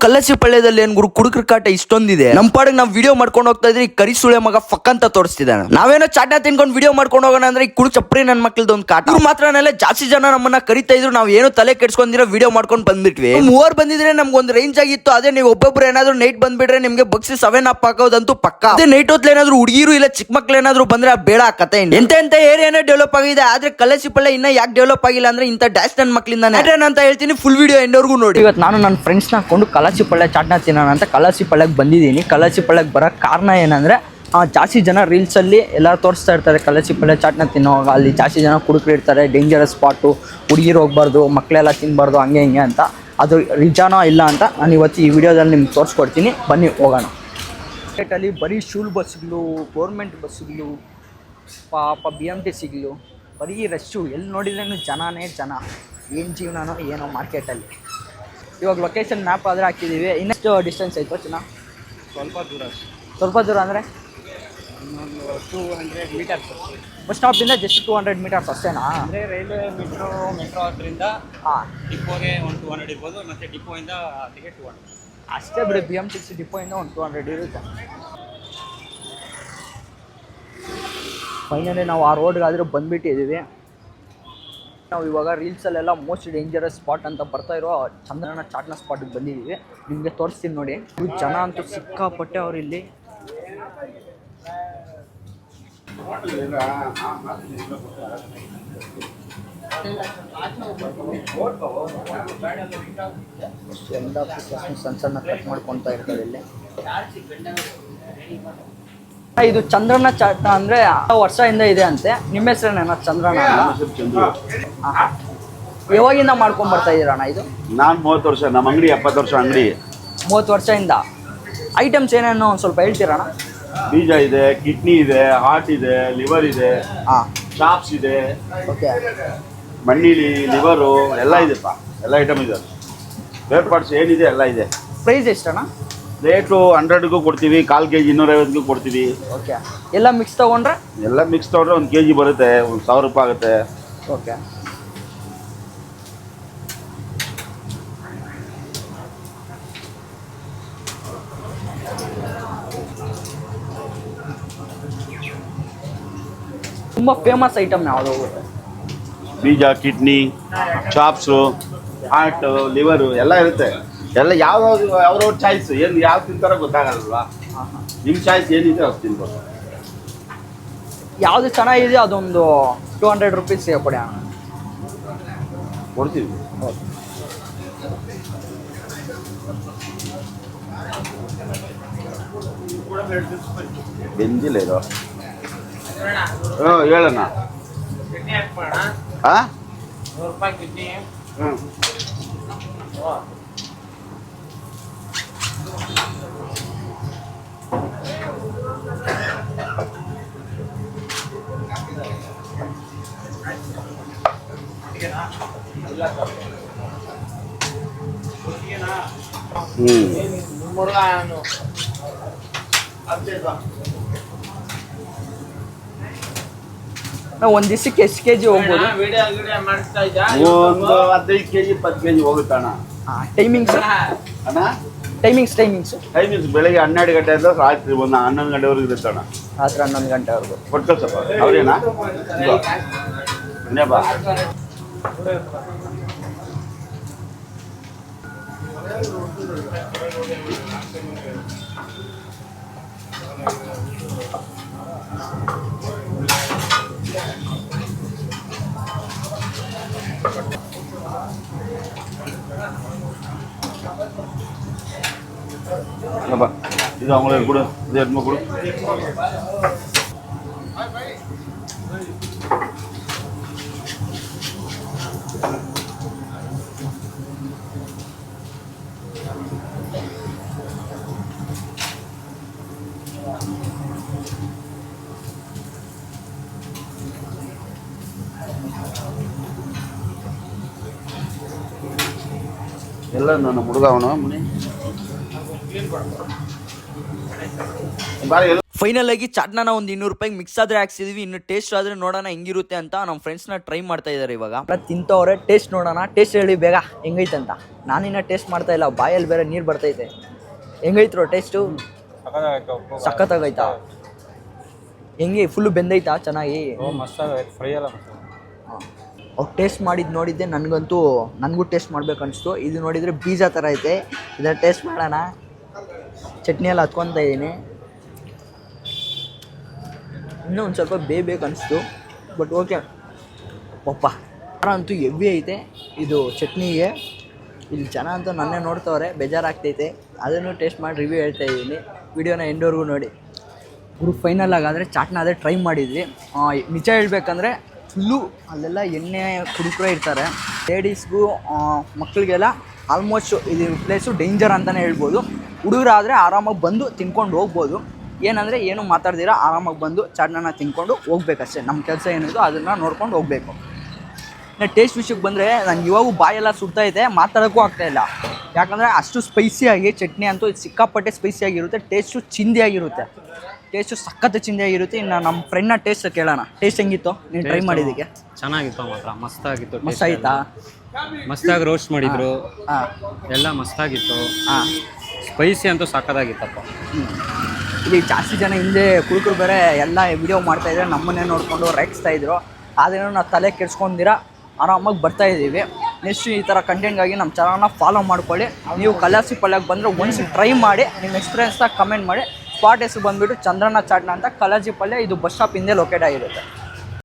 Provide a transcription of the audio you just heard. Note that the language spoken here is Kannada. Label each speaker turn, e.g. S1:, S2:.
S1: ಕಲ್ಲಸಿ ಪಳ್ಳ್ಯದಲ್ಲಿ ಏನ್ ಗುರು ಕುಡುಕ್ರ ಕಾಟ ಇಷ್ಟೊಂದಿದೆ. ನಮ್ ಪಾಡಿಗೆ ನಾವ್ ವಿಡಿಯೋ ಮಾಡ್ಕೊಂಡು ಹೋಗ್ತಾ ಇದ್ರೆ ಈ ಕರಿ ಸುಳೆ ಮಗ ಫಕ್ ಅಂತ ತೋರಿಸ್ತಿದ್ದಾನೆ. ನಾವೇನೋ ಚಾಟ್ನ ತಿನ್ಕೊಂಡು ವಿಡಿಯೋ ಮಾಡ್ಕೊಂಡು ಹೋಗೋಣ ಅಂದ್ರೆ ಈ ಕುಡು ಚಪ್ರಿ ನನ್ ಮಕ್ಳದ ಒಂದು ಕಾಟ. ಇವ್ರು ಮಾತ್ರನಲ್ಲ ಜಾಸ್ತಿ ಜನ ನಮ್ಮನ್ನ ಕರಿತಾ ಇದ್ರು, ನಾವ್ ಏನು ತಲೆ ಕೆಡ್ಸ್ಕೊಂಡಿರೋ ವಿಡಿಯೋ ಮಾಡ್ಕೊಂಡು ಬಂದ್ಬಿಟ್ವಿ. ಮೂವರ್ ಬಂದಿದ್ರೆ ನಮ್ಗೆ ಒಂದು ರೇಂಜ್ ಆಗಿತ್ತು. ಅದೇ ನೀವು ಒಬ್ಬೊಬ್ರು ಏನಾದ್ರು ನೈಟ್ ಬಂದ್ಬಿಟ್ರೆ ನಿಮ್ಗೆ ಬಗ್ಸಿ 7 ಅಪ್ ಹಾಕೋದಂತೂ ಪಕ್ಕ. ಅದೇ ನೈಟ್ ಹೊತ್ತು ಏನಾದ್ರು ಹುಡುಗಿರು ಇಲ್ಲ ಚಿಕ್ಕ ಮಕ್ಳು ಏನಾದ್ರು ಬಂದ್ರೆ ಬೇಡ ಕತೆ. ಎಂತ ಏರಿಯಾನೇ ಡೆವಲಪ್ ಆಗಿದೆ, ಆದ್ರೆ ಕಲ್ಲಸಿ ಪಳ್ಳ ಇನ್ನ ಯಾಕೆ ಡೆವಲಪ್ ಆಗಿಲ್ಲ ಅಂದ್ರೆ ಇಂತ ಡ್ಯಾಶ್ ನನ್ ಮಕ್ಳಿಂದ ಅಂತ ಹೇಳ್ತೀನಿ. ಫುಲ್ ವಿಡಿಯೋ ಎಂಡವರೆಗೂ ನೋಡಿ. ಇವತ್ತು ನಾನು ನನ್ನ ಫ್ರೆಂಡ್ಸ್ ನ ಹಾಕೊಂಡು ಕಲ್ಲಸಿ ಪಳ್ಳ ಚಾಟ್ನ ತಿನ್ನೋಣ ಅಂತ ಕಲ್ಲಸಿ ಪಳ್ಳಕ್ಕೆ ಬಂದಿದ್ದೀನಿ. ಕಲ್ಲಸಿ ಪಳ್ಳಕ್ಕೆ ಬರೋ ಕಾರಣ ಏನಂದ್ರೆ ಜಾಸ್ತಿ ಜನ ರೀಲ್ಸಲ್ಲಿ ಎಲ್ಲ ತೋರಿಸ್ತಾ ಇರ್ತಾರೆ ಕಲ್ಲಸಿ ಪಳ್ಳ ಚಾಟ್ನ ತಿನ್ನೋವಾಗ. ಅಲ್ಲಿ ಜಾಸ್ತಿ ಜನ ಕುಡುಕರು ಇರ್ತಾರೆ, ಡೇಂಜರಸ್ ಸ್ಪಾಟು, ಹುಡುಗಿರು ಹೋಗ್ಬಾರ್ದು, ಮಕ್ಕಳೆಲ್ಲ ತಿನ್ನಬಾರ್ದು, ಹಂಗೆ ಹಿಂಗೆ ಅಂತ. ಅದು ನಿಜಾನೋ ಇಲ್ಲ ಅಂತ ನಾನು ಇವತ್ತು ಈ ವಿಡಿಯೋದಲ್ಲಿ ನಿಮ್ಗೆ ತೋರಿಸ್ಕೊಡ್ತೀನಿ. ಬನ್ನಿ ಹೋಗೋಣ. ಮಾರ್ಕೆಟಲ್ಲಿ ಬರೀ ಶೂಲ್ ಬಸ್ಗಳು, ಗೌರ್ಮೆಂಟ್ ಬಸ್ಗಳು, ಪಾಪ BMTCಗಳು, ಬರೀ ರಶ್ಶು. ಎಲ್ಲಿ ನೋಡಿದ್ರೂ ಜನನೇ ಜನ. ಏನು ಜೀವನನೋ ಏನೋ ಮಾರ್ಕೆಟಲ್ಲಿ. ಇವಾಗ ಲೊಕೇಶನ್ ಮ್ಯಾಪ್ ಆದರೆ ಹಾಕಿದ್ದೀವಿ. ಇನ್ನೆಷ್ಟು ಡಿಸ್ಟೆನ್ಸ್ ಆಯಿತು ಚೆನ್ನಾ? ಸ್ವಲ್ಪ ದೂರ ಅಂದರೆ
S2: 200 ಮೀಟರ್ಸ್.
S1: ಬಸ್ ಸ್ಟಾಪಿಂದ ಜಸ್ಟ್ 200 ಮೀಟರ್ಸ್ ಅಷ್ಟೇನಾ?
S2: ಅಂದರೆ ರೈಲ್ವೆ ಮೆಟ್ರೋ ಅದರಿಂದ ಡಿಪೋಗೆ ಒಂದು 200 ಇರ್ಬೋದು, ಮತ್ತು ಡಿಪೋಯಿಂದ ಅಲ್ಲಿಗೆ 200
S1: ಅಷ್ಟೇ ಬಿಡಿ. BMTC ಡಿಪೋಯಿಂದ ಒಂದು 200 ಇರುತ್ತೆ. ಫೈನಲಿ ನಾವು ಆ ರೋಡ್ಗಾದರೂ ಬಂದುಬಿಟ್ಟಿದ್ದೀವಿ. ನಾವು ಇವಾಗ ರೀಲ್ಸಲ್ಲೆಲ್ಲ ಮೋಸ್ಟ್ ಡೇಂಜರಸ್ ಸ್ಪಾಟ್ ಅಂತ ಬರ್ತಾ ಇರೋ ಚಂದ್ರನ ಚಾಟ್ನ ಸ್ಪಾಟಿಗೆ ಬಂದಿದ್ದೀವಿ. ನಿಮಗೆ ತೋರಿಸ್ತೀನಿ ನೋಡಿ. ಜನ ಅಂತೂ ಸಿಕ್ಕಾಪಟ್ಟೆ ಅವ್ರು ಇಲ್ಲಿ. ಎಲ್ಲ ಸಣ್ಣ ಸಣ್ಣ ಕಟ್ ಮಾಡ್ಕೊತಾ ಇರ್ತಾರೆ ಇಲ್ಲಿ. ಇದು ಚಂದ್ರನ ಚಾಟ ಅಂದ್ರೆ ವರ್ಷದಿಂದ ಇದೆ ಅಂತೆ. ನಿಮ್ಮ ಹೆಸರೇನ? ಚಂದ್ರನ. ಯಾವಾಗಿಂದ ಮಾಡ್ಕೊಂಡ್ ಬರ್ತಾ ಇದೀರ ಅಣ್ಣ ಇದು?
S3: ನಾನು 30 ವರ್ಷ, ನಮ್ಮ ಅಂಗಡಿ 70 ವರ್ಷ ಅಂಗಡಿ.
S1: 30 ವರ್ಷದಿಂದ. ಐಟಮ್ಸ್ ಏನೇನೋ ಒಂದು ಸ್ವಲ್ಪ ಹೇಳ್ತೀರಣ್ಣ?
S3: ಬೀಜ ಇದೆ, ಕಿಡ್ನಿ ಇದೆ, ಹಾರ್ಟ್ ಇದೆ, ಲಿವರ್ ಇದೆ, ಚಾಪ್ಸ್ ಇದೆ,
S1: ಓಕೆ,
S3: ಮಣ್ಣೀಲಿ ಲಿವರು ಎಲ್ಲ ಇದೆಪ್ಪ. ಎಲ್ಲ ಐಟಮ್ ಇದೆ. ಬೇರ್ ಪಾರ್ಟ್ಸ್ ಏನಿದೆ ಎಲ್ಲ ಇದೆ.
S1: ಪ್ರೈಸ್ ಎಷ್ಟಣ್ಣ?
S3: ರೇಟು 100ಗೂ ಕೊಡ್ತೀವಿ, 1/4 kg 250ಗೂ ಕೊಡ್ತೀವಿ.
S1: ಓಕೆ. ಎಲ್ಲ ಮಿಕ್ಸ್ ತೊಗೊಂಡ್ರೆ?
S3: ಎಲ್ಲ ಮಿಕ್ಸ್ ತೊಗೊಂಡ್ರೆ 1 kg ಬರುತ್ತೆ, 1000 ರೂಪಾಯಿ ಆಗುತ್ತೆ.
S1: ಓಕೆ. ತುಂಬ ಫೇಮಸ್ ಐಟಮ್ ಯಾವುದು?
S3: ಬೀಜ, ಕಿಡ್ನಿ, ಚಾಪ್ಸು, ಹಾರ್ಟ್, ಲಿವರು ಎಲ್ಲ ಇರುತ್ತೆ. ಎಲ್ಲ ಯಾವ್ಯಾವ್ದು ಚಾಯ್ಸ್ ಏನು ಯಾವ್ದು ತಿಂತಾರೋ ಗೊತ್ತಾಗಲ್ವಾ. ನಿಮ್ಮ ಚಾಯ್ಸ್ ಏನಿದೆ ಅದು ತಿನ್ಬೋದು.
S1: ಯಾವುದು ಚೆನ್ನಾಗಿದೆಯೋ ಅದೊಂದು 200 ರುಪೀಸ್ಗೆ ಕೊಡಿ ಅಣ್ಣ.
S3: ಕೊಡ್ತೀವಿ. ಬೆಂದಿಲ್ಲ ಇದು. ಹೇಳಣ್ಣ. ಹಾಂ,
S2: 100 ರೂಪಾಯಿ ಕಿಡ್ನಿ.
S3: ಹ್ಞೂ.
S1: ಒಂದು ದಿವಸಕ್ಕೆ ಎಷ್ಟು ಕೆಜಿ ಹೋಗ್ಬೋದು?
S3: ಒಂದು 15 kg 10 kg ಹೋಗುತ್ತಣ್ಣ.
S1: ಟೈಮಿಂಗ್ಸ್
S3: ಅಣ್ಣ?
S1: ಟೈಮಿಂಗ್ಸ್
S3: ಬೆಳಗ್ಗೆ 12 ಗಂಟೆಯಿಂದ ರಾತ್ರಿ 11 ಗಂಟೆವರೆಗೂ ಇರುತ್ತಣ್ಣ.
S1: ರಾತ್ರಿ 11 ಗಂಟೆವರೆಗೂ.
S3: ಕೊಟ್ಕಲ್ ಸ್ವಲ್ಪ ಅವ್ರೇನಾ ಬಾ. இது அவங்களுக்கு கொடு, இது எடுத்து கொடு. ಎಲ್ಲ ನನ್ನ ಹುಡುಗ ಅವನು ಮುನಿ.
S1: ಫೈನಲ್ ಆಗಿ ಚಾಟ್ನ ಒಂದು 200 ರೂಪಾಯಿಗೆ ಮಿಕ್ಸ್ ಆದ್ರೆ ಹಾಕ್ಸಿದ್ವಿ. ಇನ್ನು ಟೇಸ್ಟ್ ಆದ್ರೆ ನೋಡೋಣ ಹೆಂಗಿರುತ್ತೆ ಅಂತ ನಮ್ಮ ಫ್ರೆಂಡ್ಸ್ನ ಟ್ರೈ ಮಾಡ್ತಾ ಇದ್ದಾರೆ ಇವಾಗ. ತಿಂತವ್ರೆ, ಟೇಸ್ಟ್ ನೋಡೋಣ. ಟೇಸ್ಟ್ ಹೇಳಿ ಬೇಗ ಹೆಂಗೈತೆ ಅಂತ. ನಾನಿನ್ನ ಟೇಸ್ಟ್ ಮಾಡ್ತಾ ಇಲ್ಲ, ಬಾಯಲ್ಲಿ ಬೇರೆ ನೀರು ಬರ್ತೈತೆ. ಹೆಂಗೈತ್ರೋ ಟೇಸ್ಟು? ಸಖತ್ತಾಗೈತಾ? ಹೆಂಗೆ ಫುಲ್ಲು ಬೆಂದೈತಾ ಚೆನ್ನಾಗಿ?
S2: ಫ್ರೈ ಎಲ್ಲ
S1: ಅವ್ರು ಟೇಸ್ಟ್ ಮಾಡಿದ್ದು ನೋಡಿದ್ದೆ, ನನಗೂ ಟೇಸ್ಟ್ ಮಾಡ್ಬೇಕು ಅನಿಸ್ತು. ಇದು ನೋಡಿದರೆ ಬೀಜ ಥರ ಐತೆ. ಇದನ್ನ ಟೇಸ್ಟ್ ಮಾಡೋಣ. ಚಟ್ನಿ ಎಲ್ಲ ಹತ್ಕೊತಾ ಇದ್ದೀನಿ. ಇನ್ನೂ ಒಂದು ಸ್ವಲ್ಪ ಬೇಯಬೇಕು ಅನಿಸ್ತು, ಬಟ್ ಓಕೆ. ಪಪ್ಪ ಖಾರ ಅಂತೂ ಹೆವಿ ಐತೆ ಇದು ಚಟ್ನಿಗೆ. ಇಲ್ಲಿ ಜನ ಅಂತೂ ನನ್ನೇ ನೋಡ್ತವ್ರೆ, ಬೇಜಾರಾಗ್ತೈತೆ. ಅದನ್ನು ಟೇಸ್ಟ್ ಮಾಡಿ ರಿವ್ಯೂ ಹೇಳ್ತಾ ಇದ್ದೀನಿ. ವಿಡಿಯೋನ ಎಂಡವರೆಗೂ ನೋಡಿ. ಇವರು ಫೈನಲ್ ಆಗಾದರೆ ಚಾಟ್ನ ಅದೇ ಟ್ರೈ ಮಾಡಿದ್ವಿ. ನಿಜ ಹೇಳ್ಬೇಕಂದ್ರೆ ಫುಲ್ಲು ಅಲ್ಲೆಲ್ಲ ಎಣ್ಣೆ ಕುಡುಕರೇ ಇರ್ತಾರೆ. ಲೇಡೀಸ್ಗೂ ಮಕ್ಕಳಿಗೆಲ್ಲ ಆಲ್ಮೋಸ್ಟ್ ಇದು ಪ್ಲೇಸು ಡೇಂಜರ್ ಅಂತಲೇ ಹೇಳ್ಬೋದು. ಹುಡುಗರಾದರೆ ಆರಾಮಾಗಿ ಬಂದು ತಿನ್ಕೊಂಡು ಹೋಗ್ಬೋದು. ಏನಂದರೆ ಏನು ಮಾತಾಡ್ದಿರ ಆರಾಮಾಗಿ ಬಂದು ಚಾಟ್ನ ತಿನ್ಕೊಂಡು ಹೋಗ್ಬೇಕಷ್ಟೇ. ನಮ್ಮ ಕೆಲಸ ಏನಿದೆ ಅದನ್ನು ನೋಡ್ಕೊಂಡು ಹೋಗಬೇಕು. ಇನ್ನು ಟೇಸ್ಟ್ ವಿಷಯಕ್ಕೆ ಬಂದರೆ ನನಗೆ ಇವಾಗೂ ಬಾಯೆಲ್ಲ ಸುಡ್ತಾಯಿದೆ, ಮಾತಾಡೋಕ್ಕೂ ಆಗ್ತಾಯಿಲ್ಲ. ಯಾಕಂದರೆ ಅಷ್ಟು ಸ್ಪೈಸಿಯಾಗಿ ಚಟ್ನಿ ಅಂತೂ ಸಿಕ್ಕಾಪಟ್ಟೆ ಸ್ಪೈಸಿಯಾಗಿರುತ್ತೆ. ಟೇಸ್ಟು ಚಿಂದಿಯಾಗಿರುತ್ತೆ. ಟೇಸ್ಟು ಸಖತ್ ಚಿಂದಿಯಾಗಿರುತ್ತೆ. ಇನ್ನು ನಮ್ಮ ಫ್ರೆಂಡ್ನ ಟೇಸ್ಟ್ ಕೇಳೋಣ. ಟೇಸ್ಟ್ ಹೆಂಗಿತ್ತು ನೀನು ಟ್ರೈ ಮಾಡಿದ್ದಕ್ಕೆ?
S2: ಚೆನ್ನಾಗಿತ್ತು ಮಾತ್ರ, ಮಸ್ತಾಗಿತ್ತು.
S1: ಮಸ್ತ್ ಆಯ್ತಾ?
S2: ಮಸ್ತಾಗಿ ರೋಸ್ಟ್ ಮಾಡಿದ್ರು.
S1: ಹಾಂ,
S2: ಎಲ್ಲ ಮಸ್ತಾಗಿತ್ತು.
S1: ಹಾಂ,
S2: ಸ್ಪೈಸಿ ಅಂತೂ ಸಾಕಾಗಿತ್ತಪ್ಪ.
S1: ಇಲ್ಲಿ ಜಾಸ್ತಿ ಜನ ಹಿಂದೆ ಕುಡುಕರು ಬೇರೆ ಎಲ್ಲ ವಿಡಿಯೋ ಮಾಡ್ತಾಯಿದ್ರೆ ನಮ್ಮನ್ನೇ ನೋಡಿಕೊಂಡು ರೇಗಿಸ್ತಾ ಇದ್ರು. ಆದ್ರೂ ನಾವು ತಲೆ ಕೆಡ್ಸ್ಕೊಂಡಿರ ಆರಾಮಾಗಿ ಬರ್ತಾಯಿದ್ದೀವಿ. ನೆಕ್ಸ್ಟ್ ಈ ಥರ ಕಂಟೆಂಟ್ಗಾಗಿ ನಮ್ಮ ಚಾನಲ್ನ ಫಾಲೋ ಮಾಡ್ಕೊಳ್ಳಿ. ನೀವು ಕಲಾಸಿ ಪಲ್ಯಕ್ಕೆ ಬಂದರೆ ಒಂದ್ಸಿ ಟ್ರೈ ಮಾಡಿ, ನಿಮ್ಮ ಎಕ್ಸ್ಪೀರಿಯನ್ಸ್ನ ಕಮೆಂಟ್ ಮಾಡಿ. ಸ್ಪಾಟ್ ಹೆಸರು ಬಂದುಬಿಟ್ಟು ಚಂದ್ರನ ಚಾಟ್ನ ಅಂತ, ಕಲಾಜಿ ಪಲ್ಯ. ಇದು ಬಸ್ ಸ್ಟಾಪ್ ಹಿಂದೆ ಲೊಕೇಟ್ ಆಗಿರುತ್ತೆ.